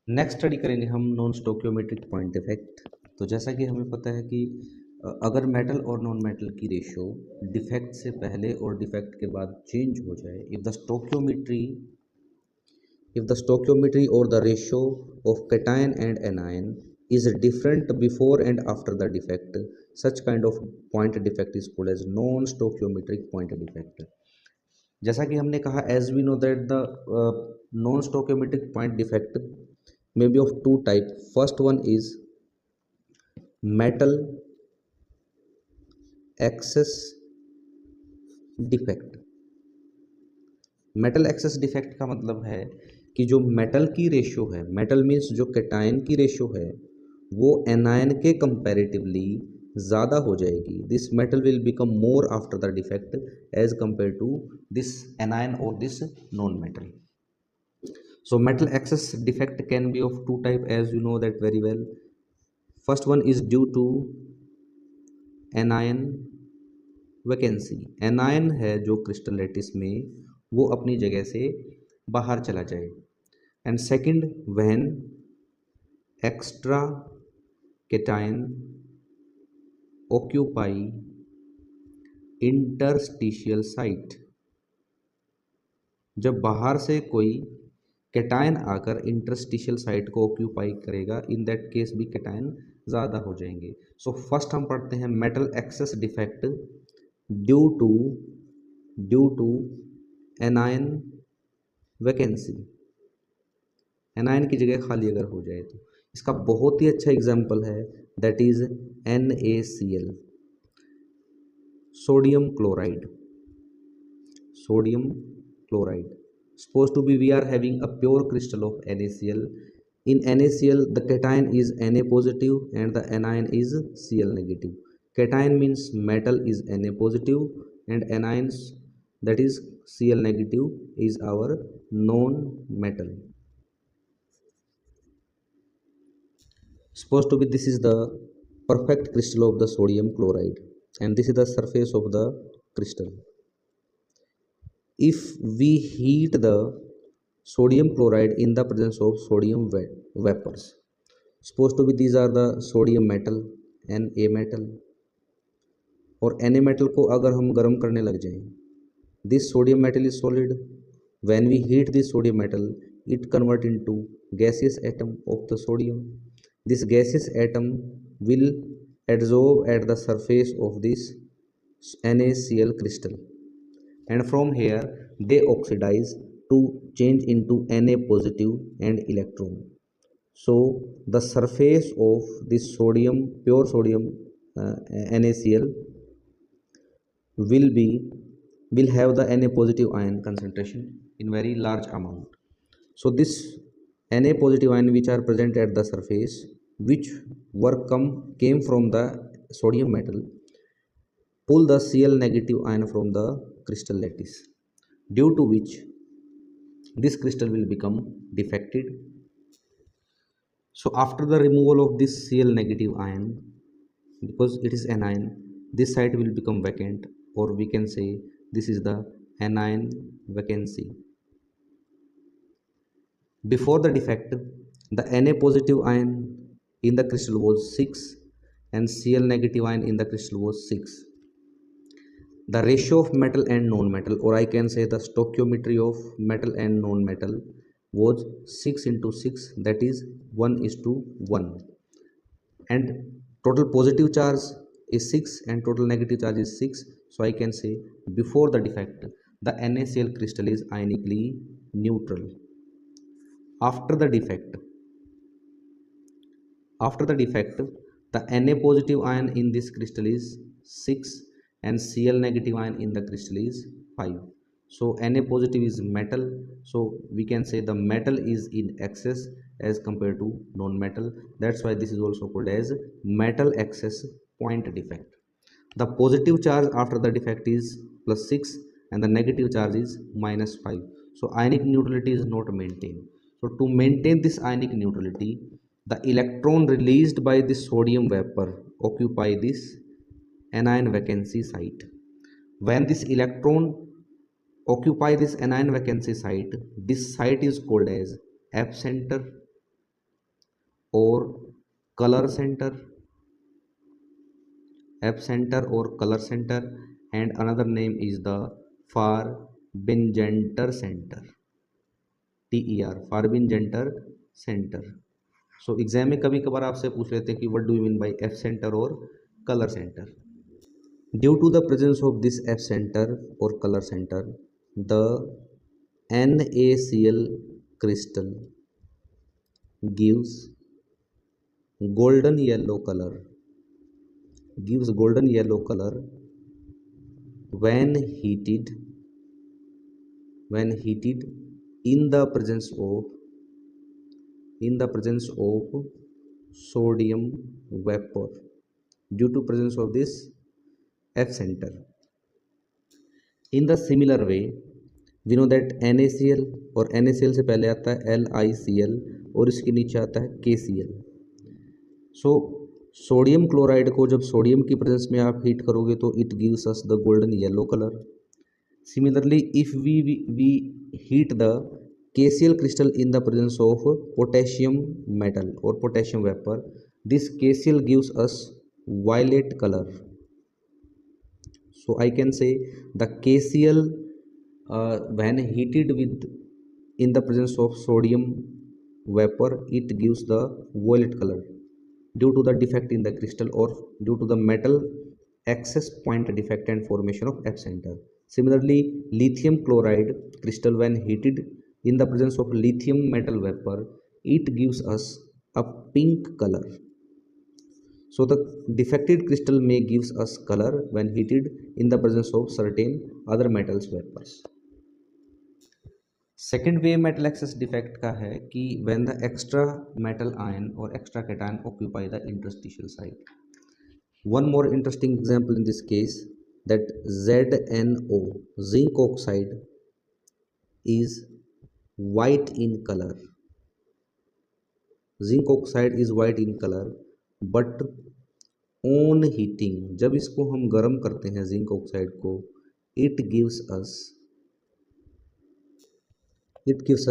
Next study करेंगे हम non stoichiometric point defect. तो जैसा कि हमें पता है कि अगर मेटल और नॉन मेटल की रेशियो डिफेक्ट से पहले और डिफेक्ट के बाद चेंज हो जाए, if the stoichiometry or the ratio of cation and anion is different before and after the defect, such kind of point defect is called as non stoichiometric point defect। जैसा कि हमने कहा, as we know that the non stoichiometric point defect may be of two type. First one is metal excess defect। Metal excess defect का मतलब है कि जो metal की रेशियो है, मेटल मीन्स जो कैटायन की रेशियो है, वो एनायन के कंपैरेटिवली ज़्यादा हो जाएगी। This metal will become more after the defect as compare to this anion और this non metal. So metal excess defect can be of two type, as you know that very well. First one is due to anion vacancy. Anion है जो crystal lattice में, वो अपनी जगह से बाहर चला जाए। And second, when extra cation occupy interstitial site. जब बाहर से कोई कैटायन आकर इंटरस्टिशियल साइट को ऑक्यूपाई करेगा, इन दैट केस भी कैटायन ज़्यादा हो जाएंगे। सो फर्स्ट हम पढ़ते हैं metal excess defect due to anion vacancy. Anion की जगह खाली अगर हो जाए तो इसका बहुत ही अच्छा एग्जाम्पल है, that is NaCl, sodium chloride. Supposed to be we are having a pure crystal of NaCl. In NaCl the cation is Na positive and the anion is Cl negative. Cation means metal is Na positive and anions, that is Cl negative, is our non metal. Supposed to be this is the perfect crystal of the sodium chloride and this is the surface of the crystal. If we heat the sodium chloride in the presence of sodium vapors, supposed to be these are the sodium metal Na metal, और Na metal को अगर हम गर्म करने लग जाएं, this sodium metal is solid. When we heat this sodium metal, it convert into gaseous atom of the sodium. This gaseous atom will adsorb at the surface of this NaCl crystal, and from here they oxidize to change into Na positive and electron. So the surface of this sodium, pure sodium NaCl will have the Na positive ion concentration in very large amount. So this Na positive ion which are present at the surface, which came from the sodium metal, pull the Cl negative ion from the crystal lattice, due to which this crystal will become defected. So after the removal of this Cl negative ion, because it is anion, this site will become vacant, or we can say this is the anion vacancy. Before the defect, the Na positive ion in the crystal was 6 and Cl negative ion in the crystal was 6. The ratio of metal and non-metal, or I can say the stoichiometry of metal and non-metal, was 6 into 6, that is 1:1, and total positive charge is 6 and total negative charge is 6. So I can say before the defect the NaCl crystal is ionically neutral. After the defect the Na positive ion in this crystal is 6 and Cl negative ion in the crystal is 5. So Na positive is metal, so we can say the metal is in excess as compared to non-metal. That's why this is also called as metal excess point defect. The positive charge after the defect is +6 and the negative charge is -5. So ionic neutrality is not maintained. So to maintain this ionic neutrality, the electron released by this sodium vapor occupy this anion vacancy site. When this electron occupy this anion vacancy site, this site is called as epicenter or color center, F center or color center, and another name is the Farbingenter center, TER, Farbingenter center. So exam में कभी कभार आपसे पूछ लेते हैं कि what do you mean by F centre और colour centre. Due to the presence of this F centre और colour centre, the NaCl crystal gives golden yellow color, when heated, in the presence of sodium vapor, due to presence of this F center. In the similar way, we know that NaCl, और NaCl से पहले आता है LiCl और इसके नीचे आता है KCl. सो सोडियम क्लोराइड को जब सोडियम की प्रेजेंस में आप हीट करोगे तो it gives us the golden yellow colour. Similarly, if we heat the KCl crystal in the presence of potassium metal or potassium vapor, this KCl gives us violet color. So I can say the KCl when heated with in the presence of sodium vapor, it gives the violet color due to the defect in the crystal or due to the metal access point defect and formation of F center. Similarly, lithium chloride crystal when heated in the presence of lithium metal vapor, it gives us a pink color. So the defected crystal may gives us color when heated in the presence of certain other metals vapors. Second way metal excess defect का है कि when the extra metal ion और extra cation occupy the interstitial site. One more interesting example in this case that ZnO, zinc oxide, is white in color. Zinc oxide is white in color, but on heating, जब इसको हम गर्म करते हैं zinc oxide को, it gives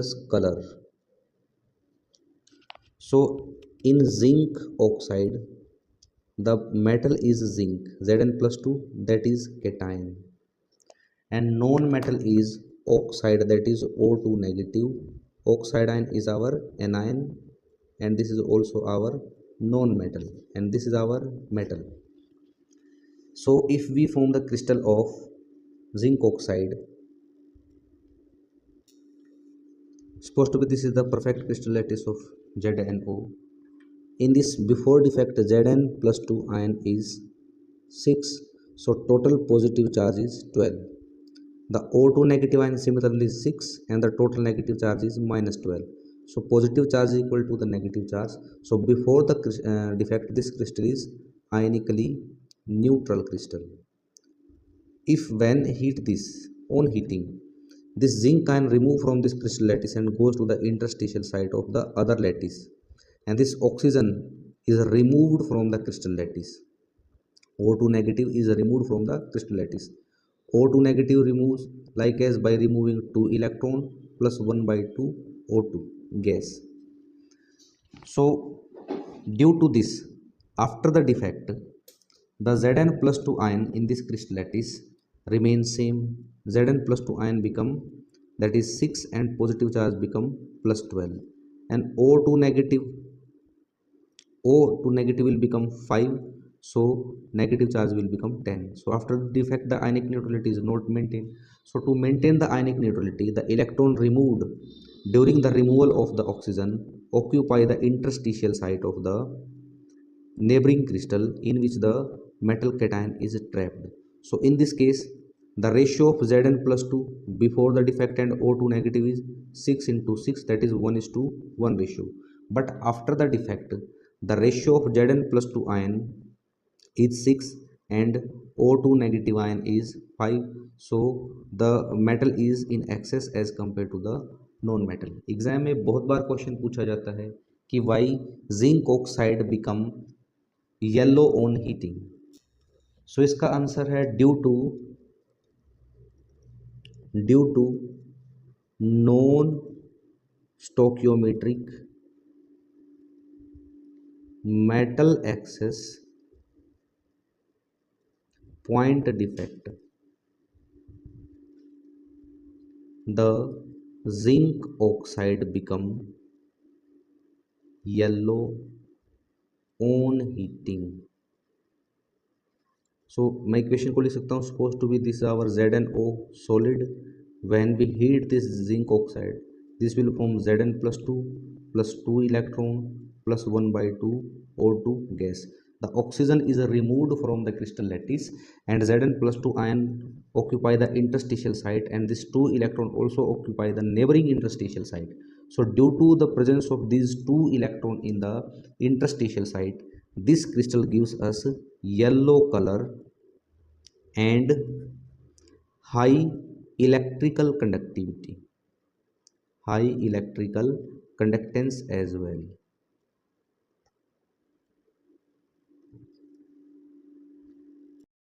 us color. So in zinc oxide, the metal is zinc, Zn+2, that is cation, and non-metal is oxide, that is O2 negative. Oxide ion is our anion, and this is also our non-metal, and this is our metal. So if we form the crystal of zinc oxide, supposed to be this is the perfect crystal lattice of ZnO. In this before defect, Zn+2 ion is 6, so total positive charge is 12. The O2 negative ion similarly is 6, and the total negative charge is -12. So positive charge is equal to the negative charge. So before the defect, this crystal is ionically neutral crystal. If when heat this, on heating, this zinc ion remove from this crystal lattice and goes to the interstitial site of the other lattice, and this oxygen is removed from the crystal lattice. O2 negative is removed from the crystal lattice. O2 negative removes like as by removing 2 electron plus 1 by 2 O2 gas. So due to this, after the defect, the Zn+2 ion in this crystal lattice remains same. Zn+2 ion become, that is 6, and positive charge become +12, and O2 negative will become 5, so negative charge will become 10. So after the defect, the ionic neutrality is not maintained. So to maintain the ionic neutrality, the electron removed during the removal of the oxygen occupy the interstitial site of the neighboring crystal in which the metal cation is trapped. So in this case, the ratio of Zn+2 before the defect and O2 negative is 6 into 6, that is 1:1 ratio. But after the defect, the ratio of Zn+2 ion is 6 and O2 negative ion is 5. So the metal is in excess as compared to the non metal. Exam में बहुत बार question पूछा जाता है कि why zinc oxide become yellow on heating. So इसका answer है due to non stoichiometric metal excess, point defect. The zinc oxide become yellow on heating. So मैं इक्वेशन को लिख सकता हूँ, suppose to be this our ZnO solid. When we heat this zinc oxide, this will form Zn plus 2 electron plus 1 by 2 O2 gas. The oxygen is removed from the crystal lattice and Zn plus 2 ion occupy the interstitial site, and this 2 electron also occupy the neighboring interstitial site. So due to the presence of these 2 electron in the interstitial site, this crystal gives us yellow color and high electrical conductivity, high electrical conductance as well.